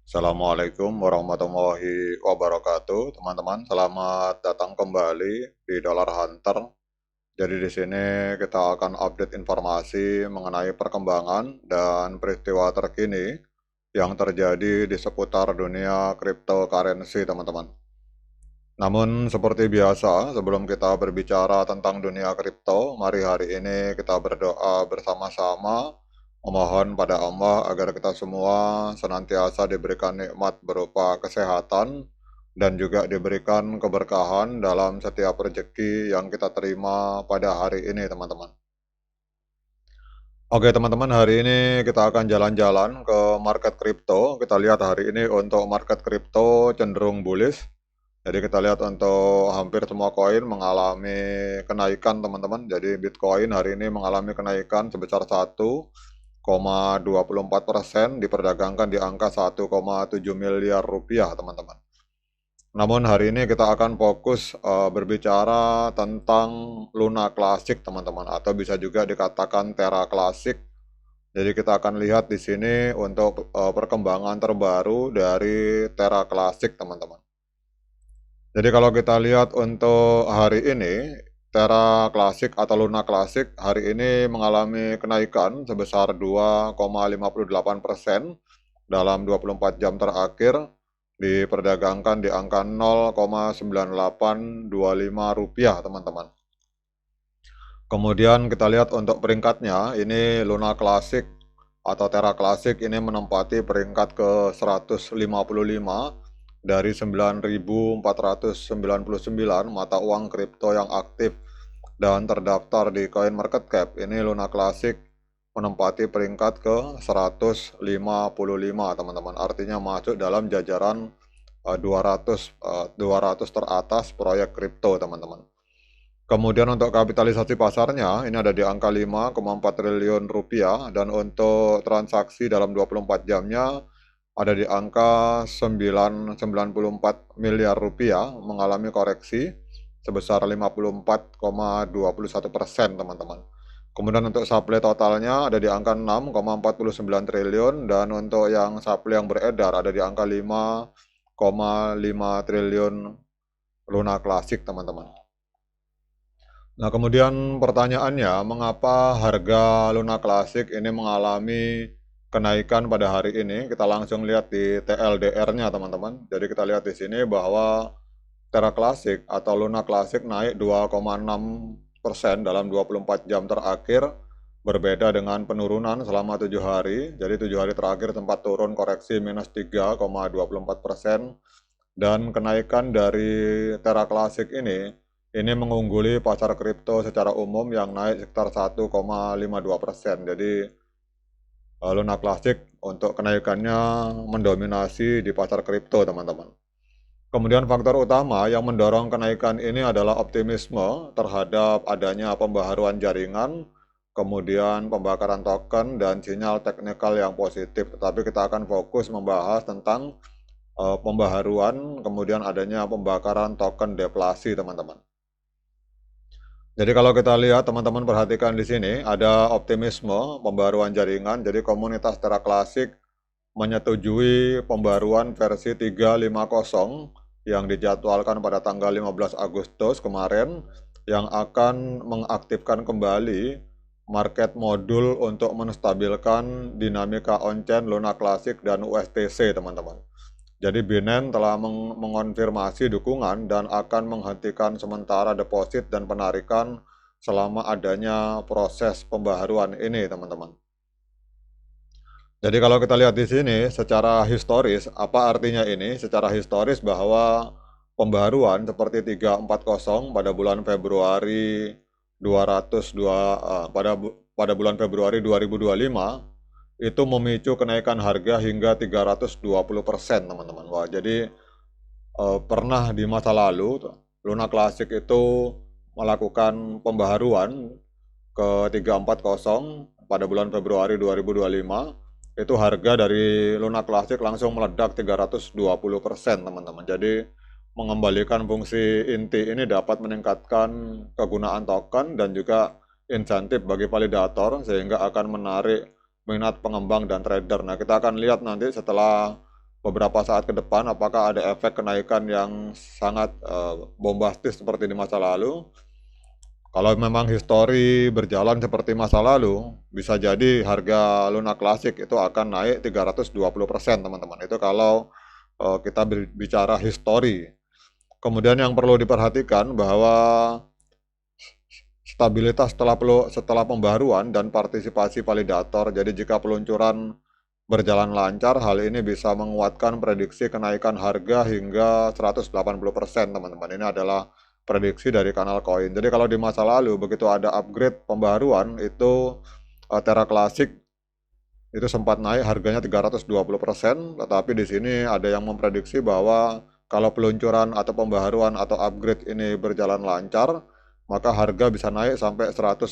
Assalamualaikum warahmatullahi wabarakatuh, teman-teman. Selamat datang kembali di Dollar Hunter. Jadi di sini kita akan update informasi mengenai perkembangan dan peristiwa terkini yang terjadi di seputar dunia cryptocurrency, teman-teman. Namun seperti biasa, sebelum kita berbicara tentang dunia kripto, mari hari ini kita berdoa bersama-sama memohon pada Allah agar kita semua senantiasa diberikan nikmat berupa kesehatan dan juga diberikan keberkahan dalam setiap rezeki yang kita terima pada hari ini, teman-teman. Oke, teman-teman, hari ini kita akan jalan-jalan ke market kripto. Kita lihat hari ini untuk market kripto cenderung bullish. Jadi kita lihat untuk hampir semua koin mengalami kenaikan, teman-teman. Jadi Bitcoin hari ini mengalami kenaikan sebesar 1,24%, diperdagangkan di angka 1,7 miliar rupiah, teman-teman. Namun hari ini kita akan fokus berbicara tentang Luna Classic, teman-teman, atau bisa juga dikatakan Terra Classic. Jadi kita akan lihat di sini untuk perkembangan terbaru dari Terra Classic, teman-teman. Jadi kalau kita lihat untuk hari ini, Terra Classic atau Luna Classic hari ini mengalami kenaikan sebesar 2,58% dalam 24 jam terakhir, diperdagangkan di angka 0,9825 rupiah, teman-teman. Kemudian kita lihat untuk peringkatnya, ini Luna Classic atau Terra Classic ini menempati peringkat ke 155 dari 9.499 mata uang kripto yang aktif dan terdaftar di CoinMarketCap. Ini Luna Classic menempati peringkat ke 155, teman-teman. Artinya masuk dalam jajaran 200 teratas proyek kripto, teman-teman. Kemudian untuk kapitalisasi pasarnya ini ada di angka 5,4 triliun rupiah, dan untuk transaksi dalam 24 jamnya ada di angka 994 miliar rupiah, mengalami koreksi sebesar 54,21%, teman-teman. Kemudian untuk supply totalnya ada di angka 6,49 triliun, dan untuk yang supply yang beredar ada di angka 5,5 triliun Luna Classic, teman-teman. Nah, kemudian pertanyaannya, mengapa harga Luna Classic ini mengalami kenaikan pada hari ini? Kita langsung lihat di TLDR-nya, teman-teman. Jadi kita lihat di sini bahwa Terra Classic atau Luna Classic naik 2,6% dalam 24 jam terakhir, berbeda dengan penurunan selama 7 hari. Jadi 7 hari terakhir tempat turun koreksi minus 3,24%, dan kenaikan dari Terra Classic ini mengungguli pasar kripto secara umum yang naik sekitar 1,52%. Jadi Luna Classic untuk kenaikannya mendominasi di pasar kripto, teman-teman. Kemudian faktor utama yang mendorong kenaikan ini adalah optimisme terhadap adanya pembaharuan jaringan, kemudian pembakaran token, dan sinyal teknikal yang positif. Tetapi kita akan fokus membahas tentang pembaharuan, kemudian adanya pembakaran token deflasi, teman-teman. Jadi kalau kita lihat, teman-teman perhatikan di sini ada optimisme pembaruan jaringan. Jadi komunitas Terra Classic menyetujui pembaruan versi 350 yang dijadwalkan pada tanggal 15 Agustus kemarin, yang akan mengaktifkan kembali market modul untuk menstabilkan dinamika on-chain Luna Classic dan USTC, teman-teman. Jadi Binance telah mengonfirmasi dukungan dan akan menghentikan sementara deposit dan penarikan selama adanya proses pembaharuan ini, teman-teman. Jadi kalau kita lihat di sini secara historis, apa artinya ini? Secara historis bahwa pembaharuan seperti 340 pada bulan Februari 202 pada bulan Februari 2025 itu memicu kenaikan harga hingga 320%, teman-teman. Wah, jadi pernah di masa lalu Luna Classic itu melakukan pembaharuan ke 340 pada bulan Februari 2025. Itu harga dari Luna Classic langsung meledak 320%, teman-teman. Jadi mengembalikan fungsi inti ini dapat meningkatkan kegunaan token dan juga insentif bagi validator, sehingga akan menarik minat pengembang dan trader. Nah, kita akan lihat nanti setelah beberapa saat ke depan apakah ada efek kenaikan yang sangat bombastis seperti di masa lalu. Kalau memang histori berjalan seperti masa lalu, bisa jadi harga Luna Classic itu akan naik 320%, teman-teman. Itu kalau kita bicara histori. Kemudian yang perlu diperhatikan bahwa stabilitas setelah pembaruan dan partisipasi validator. Jadi jika peluncuran berjalan lancar, hal ini bisa menguatkan prediksi kenaikan harga hingga 180%, teman-teman. Ini adalah prediksi dari kanal koin. Jadi kalau di masa lalu begitu ada upgrade pembaruan itu Terra Classic itu sempat naik harganya 320%, tetapi di sini ada yang memprediksi bahwa kalau peluncuran atau pembaharuan atau upgrade ini berjalan lancar, maka harga bisa naik sampai 180%.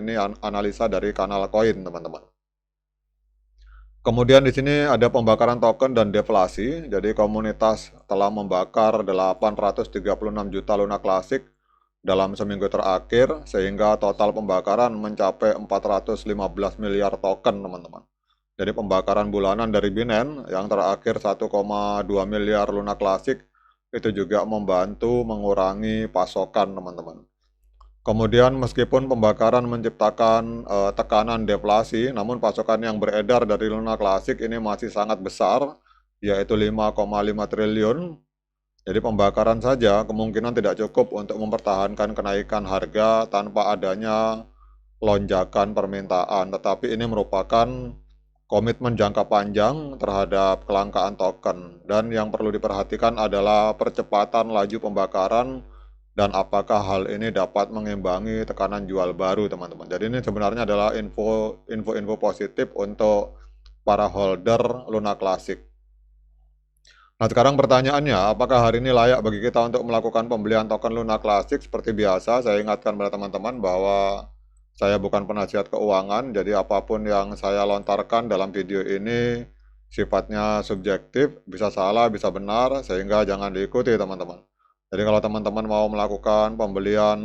Ini analisa dari kanal koin, teman-teman. Kemudian di sini ada pembakaran token dan deflasi. Jadi komunitas telah membakar 836 juta Luna Classic dalam seminggu terakhir, sehingga total pembakaran mencapai 415 miliar token, teman-teman. Jadi pembakaran bulanan dari Binance yang terakhir 1,2 miliar Luna Classic itu juga membantu mengurangi pasokan, teman-teman. Kemudian meskipun pembakaran menciptakan tekanan deflasi, namun pasokan yang beredar dari Luna Classic ini masih sangat besar, yaitu 5,5 triliun. Jadi pembakaran saja kemungkinan tidak cukup untuk mempertahankan kenaikan harga tanpa adanya lonjakan permintaan. Tetapi ini merupakan komitmen jangka panjang terhadap kelangkaan token. Dan yang perlu diperhatikan adalah percepatan laju pembakaran dan apakah hal ini dapat mengimbangi tekanan jual baru, teman-teman. Jadi ini sebenarnya adalah info positif untuk para holder Luna Classic. Nah, sekarang pertanyaannya, apakah hari ini layak bagi kita untuk melakukan pembelian token Luna Classic? Seperti biasa, saya ingatkan pada teman-teman bahwa saya bukan penasihat keuangan, jadi apapun yang saya lontarkan dalam video ini sifatnya subjektif, bisa salah, bisa benar, sehingga jangan diikuti, teman-teman. Jadi kalau teman-teman mau melakukan pembelian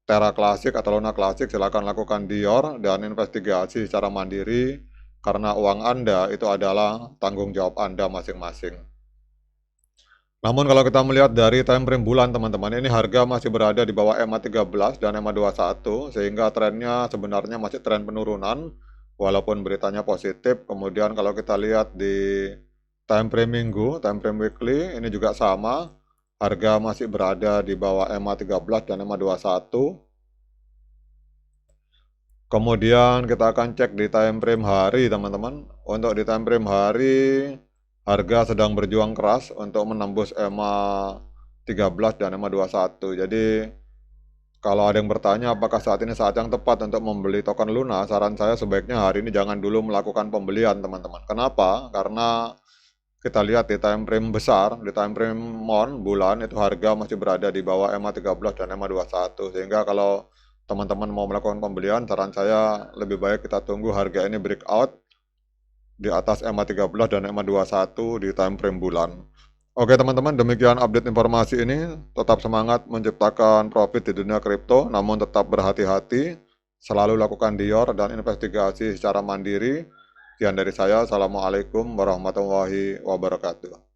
Terra Classic atau Luna Classic, silakan lakukan Dior dan investigasi secara mandiri, karena uang Anda itu adalah tanggung jawab Anda masing-masing. Namun kalau kita melihat dari time frame bulan, teman-teman, ini harga masih berada di bawah EMA 13 dan EMA 21, sehingga trennya sebenarnya masih tren penurunan, walaupun beritanya positif. Kemudian kalau kita lihat di time frame minggu, time frame weekly, ini juga sama. Harga masih berada di bawah EMA 13 dan EMA 21. Kemudian kita akan cek di time frame hari, teman-teman. Untuk di time frame hari, harga sedang berjuang keras untuk menembus EMA 13 dan EMA 21. Jadi kalau ada yang bertanya apakah saat ini saat yang tepat untuk membeli token Luna, saran saya sebaiknya hari ini jangan dulu melakukan pembelian, teman-teman. Kenapa? Karena kita lihat di time frame besar, di time frame month, bulan, itu harga masih berada di bawah EMA 13 dan EMA 21. Sehingga kalau teman-teman mau melakukan pembelian, saran saya lebih baik kita tunggu harga ini breakout di atas EMA 13 dan EMA 21 di time frame bulan. Oke teman-teman, demikian update informasi ini. Tetap semangat menciptakan profit di dunia kripto, namun tetap berhati-hati. Selalu lakukan Dior dan investigasi secara mandiri. Sekian dari saya. Assalamualaikum warahmatullahi wabarakatuh.